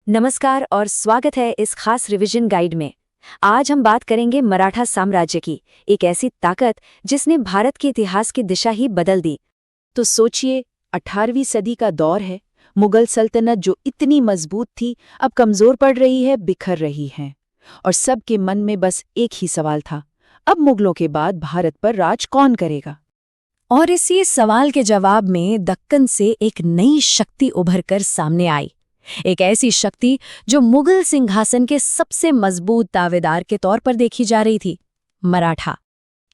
नमस्कार और स्वागत है इस खास रिवीजन गाइड में। आज हम बात करेंगे मराठा साम्राज्य की, एक ऐसी ताकत जिसने भारत के इतिहास की दिशा ही बदल दी। तो सोचिए, 18वीं सदी का दौर है। मुगल सल्तनत जो इतनी मजबूत थी अब कमजोर पड़ रही है, बिखर रही है। और सबके मन में बस एक ही सवाल था, अब मुगलों के बाद भारत पर राज कौन करेगा। और इसी सवाल के जवाब में दक्कन से एक नई शक्ति उभर कर सामने आई, एक ऐसी शक्ति जो मुगल सिंहासन के सबसे मजबूत दावेदार के तौर पर देखी जा रही थी, मराठा।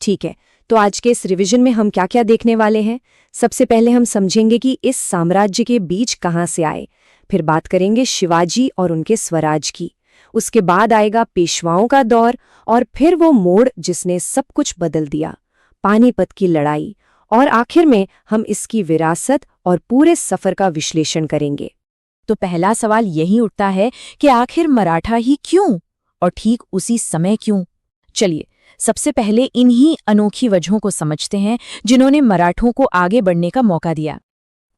ठीक है, तो आज के इस रिवीजन में हम क्या क्या देखने वाले हैं। सबसे पहले हम समझेंगे कि इस साम्राज्य के बीज कहाँ से आए, फिर बात करेंगे शिवाजी और उनके स्वराज की, उसके बाद आएगा पेशवाओं का दौर, और फिर वो मोड़ जिसने सब कुछ बदल दिया, पानीपत की लड़ाई, और आखिर में हम इसकी विरासत और पूरे सफर का विश्लेषण करेंगे। तो पहला सवाल यही उठता है कि आखिर मराठा ही क्यों, और ठीक उसी समय क्यों। चलिए सबसे पहले इन्हीं अनोखी वजहों को समझते हैं जिन्होंने मराठों को आगे बढ़ने का मौका दिया।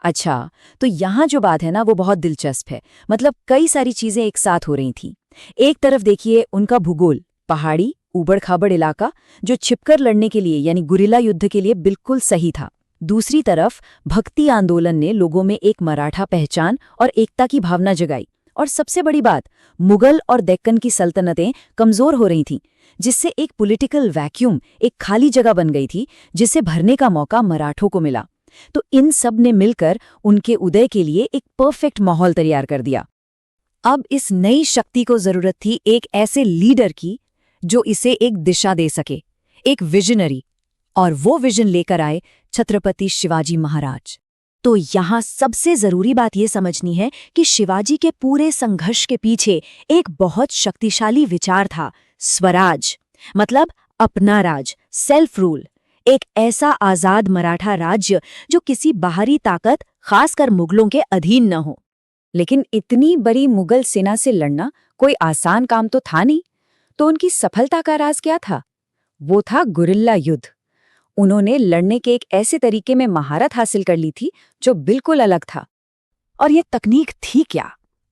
अच्छा, तो यहाँ जो बात है ना वो बहुत दिलचस्प है। मतलब कई सारी चीजें एक साथ हो रही थीं। एक तरफ देखिए उनका भूगोल, पहाड़ी ऊबड़ खाबड़ इलाका जो छिपकर लड़ने के लिए यानी गुरिल्ला युद्ध के लिए बिल्कुल सही था। दूसरी तरफ भक्ति आंदोलन ने लोगों में एक मराठा पहचान और एकता की भावना जगाई। और सबसे बड़ी बात, मुगल और दक्कन की सल्तनतें कमजोर हो रही थीं, जिससे एक पॉलिटिकल वैक्यूम, एक खाली जगह बन गई थी जिसे भरने का मौका मराठों को मिला। तो इन सब ने मिलकर उनके उदय के लिए एक परफेक्ट माहौल तैयार कर दिया। अब इस नई शक्ति को जरूरत थी एक ऐसे लीडर की जो इसे एक दिशा दे सके, एक विजनरी, और वो विजन लेकर आए छत्रपति शिवाजी महाराज। तो यहाँ सबसे जरूरी बात ये समझनी है कि शिवाजी के पूरे संघर्ष के पीछे एक बहुत शक्तिशाली विचार था, स्वराज, मतलब अपना राज, सेल्फ रूल, एक ऐसा आजाद मराठा राज्य जो किसी बाहरी ताकत, खासकर मुगलों के अधीन न हो। लेकिन इतनी बड़ी मुगल सेना से लड़ना कोई आसान काम तो था नहीं। तो उनकी सफलता का राज क्या था? वो था गुरिल्ला युद्ध। उन्होंने लड़ने के एक ऐसे तरीके में महारत हासिल कर ली थी जो बिल्कुल अलग था। और ये तकनीक थी क्या?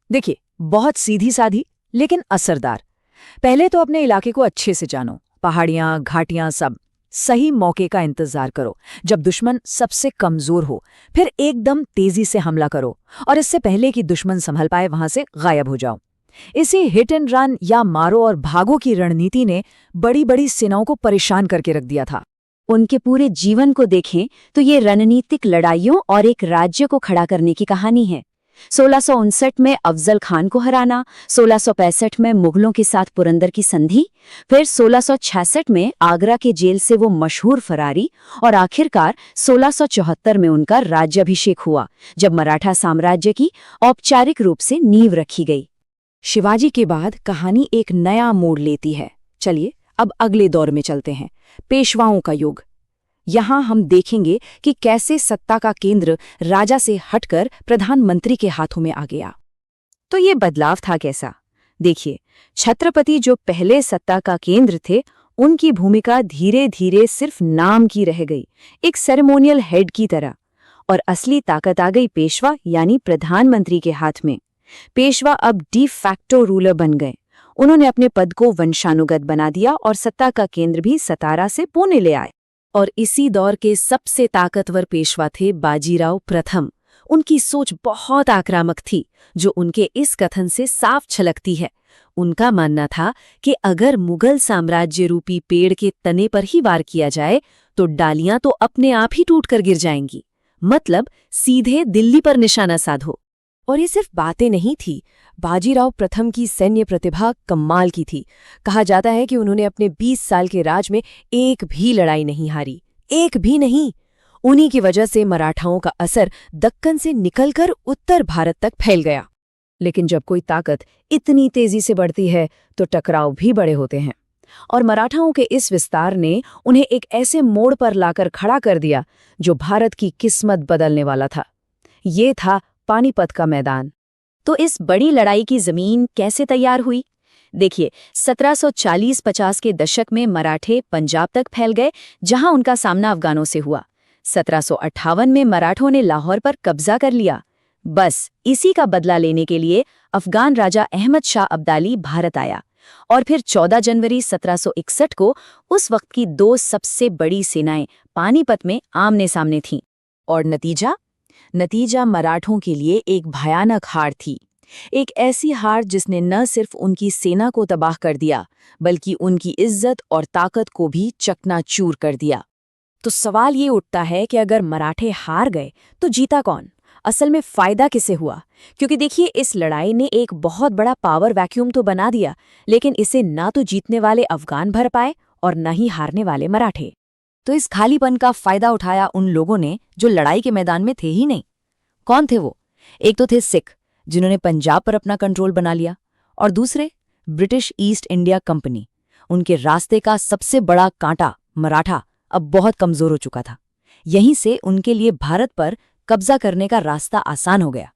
देखिए, बहुत सीधी साधी लेकिन असरदार। पहले तो अपने इलाके को अच्छे से जानो, पहाड़ियां, घाटियां, सब। सही मौके का इंतजार करो जब दुश्मन सबसे कमजोर हो, फिर एकदम तेजी से हमला करो, और इससे पहले कि दुश्मन संभल पाए वहां से गायब हो जाओ। इसी हिट एंड रन या मारो और भागो की रणनीति ने बड़ी बड़ी सेनाओं को परेशान करके रख दिया था। उनके पूरे जीवन को देखें तो ये रणनीतिक लड़ाइयों और एक राज्य को खड़ा करने की कहानी है। 1659 में अफजल खान को हराना, 1665 में मुगलों के साथ पुरंदर की संधि, फिर 1666 में आगरा के जेल से वो मशहूर फरारी, और आखिरकार 1674 में उनका राज्याभिषेक हुआ, जब मराठा साम्राज्य की औपचारिक रूप से नींव रखी गई। शिवाजी के बाद कहानी एक नया मोड़ लेती है। चलिए अब अगले दौर में चलते हैं, पेशवाओं का युग। यहाँ हम देखेंगे कि कैसे सत्ता का केंद्र राजा से हटकर प्रधानमंत्री के हाथों में आ गया। तो ये बदलाव था कैसा? देखिए, छत्रपति जो पहले सत्ता का केंद्र थे, उनकी भूमिका धीरे धीरे सिर्फ नाम की रह गई, एक सेरेमोनियल हेड की तरह, और असली ताकत आ गई पेशवा यानी प्रधानमंत्री के हाथ में। पेशवा अब डी फैक्टो रूलर बन गए। उन्होंने अपने पद को वंशानुगत बना दिया और सत्ता का केंद्र भी सतारा से पुणे ले आए। और इसी दौर के सबसे ताकतवर पेशवा थे बाजीराव प्रथम। उनकी सोच बहुत आक्रामक थी, जो उनके इस कथन से साफ छलकती है। उनका मानना था कि अगर मुगल साम्राज्य रूपी पेड़ के तने पर ही वार किया जाए तो डालियां तो अपने आप ही टूटकर गिर जाएंगी, मतलब सीधे दिल्ली पर निशाना साधो। और ये सिर्फ बातें नहीं थी, बाजीराव प्रथम की सैन्य प्रतिभा कमाल की थी। कहा जाता है कि उन्होंने अपने 20 साल के राज में एक भी लड़ाई नहीं हारी, एक भी नहीं। उन्हीं की वजह से मराठाओं का असर दक्कन से निकलकर उत्तर भारत तक फैल गया। लेकिन जब कोई ताकत इतनी तेजी से बढ़ती है तो टकराव भी बड़े होते हैं, और मराठाओं के इस विस्तार ने उन्हें एक ऐसे मोड़ पर लाकर खड़ा कर दिया जो भारत की किस्मत बदलने वाला था। ये था पानीपत का मैदान। तो इस बड़ी लड़ाई की जमीन कैसे तैयार हुई? देखिए, 1740-50 के दशक में मराठे पंजाब तक फैल गए, जहां उनका सामना अफगानों से हुआ। 1758 में मराठों ने लाहौर पर कब्जा कर लिया। बस इसी का बदला लेने के लिए अफगान राजा अहमद शाह अब्दाली भारत आया और फिर 14 जनवरी 1761 को उस वक्त की दो सबसे बड़ी सेनाएं पानीपत में आमने सामने थीं। और नतीजा मराठों के लिए एक भयानक हार थी। एक ऐसी हार जिसने न सिर्फ उनकी सेना को तबाह कर दिया बल्कि उनकी इज्जत और ताकत को भी चकनाचूर कर दिया। तो सवाल ये उठता है कि अगर मराठे हार गए तो जीता कौन? असल में फायदा किसे हुआ? क्योंकि देखिए, इस लड़ाई ने एक बहुत बड़ा पावर वैक्यूम तो बना दिया, लेकिन इसे ना तो जीतने वाले अफगान भर पाए और न ही हारने वाले मराठे। तो इस खालीपन का फायदा उठाया उन लोगों ने जो लड़ाई के मैदान में थे ही नहीं। कौन थे वो? एक तो थे सिख, जिन्होंने पंजाब पर अपना कंट्रोल बना लिया, और दूसरे ब्रिटिश ईस्ट इंडिया कंपनी। उनके रास्ते का सबसे बड़ा कांटा मराठा अब बहुत कमजोर हो चुका था। यहीं से उनके लिए भारत पर कब्जा करने का रास्ता आसान हो गया।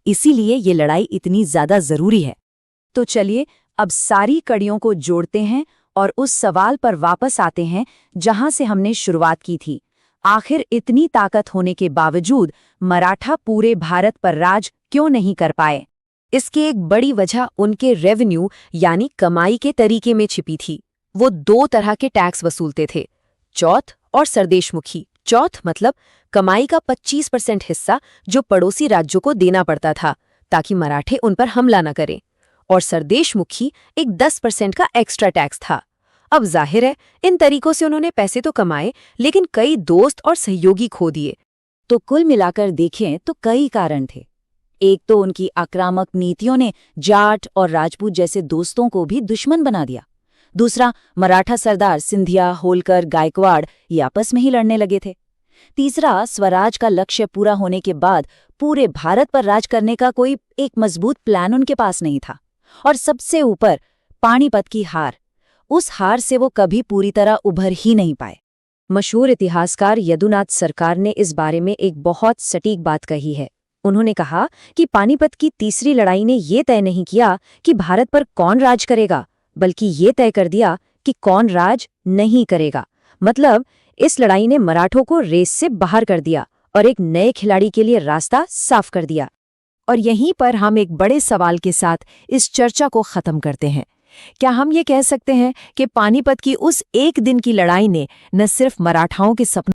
इसीलिए ये लड़ाई इतनी ज्यादा जरूरी है। तो चलिए अब सारी कड़ियों को जोड़ते हैं और उस सवाल पर वापस आते हैं जहां से हमने शुरुआत की थी। आखिर इतनी ताकत होने के बावजूद मराठा पूरे भारत पर राज क्यों नहीं कर पाए? इसकी एक बड़ी वजह उनके रेवेन्यू यानी कमाई के तरीके में छिपी थी। वो दो तरह के टैक्स वसूलते थे, चौथ और सरदेशमुखी। चौथ मतलब कमाई का 25% हिस्सा जो पड़ोसी राज्यों को देना पड़ता था ताकि मराठे उन पर हमला न करें, और सरदेशमुखी एक 10% का एक्स्ट्रा टैक्स था। अब जाहिर है इन तरीकों से उन्होंने पैसे तो कमाए, लेकिन कई दोस्त और सहयोगी खो दिए। तो कुल मिलाकर देखें तो कई कारण थे। एक तो उनकी आक्रामक नीतियों ने जाट और राजपूत जैसे दोस्तों को भी दुश्मन बना दिया। दूसरा, मराठा सरदार सिंधिया, होलकर, गायकवाड़ ये आपस में ही लड़ने लगे थे। तीसरा, स्वराज का लक्ष्य पूरा होने के बाद पूरे भारत पर राज करने का कोई एक मजबूत प्लान उनके पास नहीं था। और सबसे ऊपर पानीपत की हार। उस हार से वो कभी पूरी तरह उभर ही नहीं पाए। मशहूर इतिहासकार यदुनाथ सरकार ने इस बारे में एक बहुत सटीक बात कही है। उन्होंने कहा कि पानीपत की तीसरी लड़ाई ने ये तय नहीं किया कि भारत पर कौन राज करेगा, बल्कि ये तय कर दिया कि कौन राज नहीं करेगा। मतलब इस लड़ाई ने मराठों को रेस से बाहर कर दिया और एक नए खिलाड़ी के लिए रास्ता साफ कर दिया। और यहीं पर हम एक बड़े सवाल के साथ इस चर्चा को खत्म करते हैं। क्या हम ये कह सकते हैं कि पानीपत की उस एक दिन की लड़ाई ने न सिर्फ मराठाओं के सपनों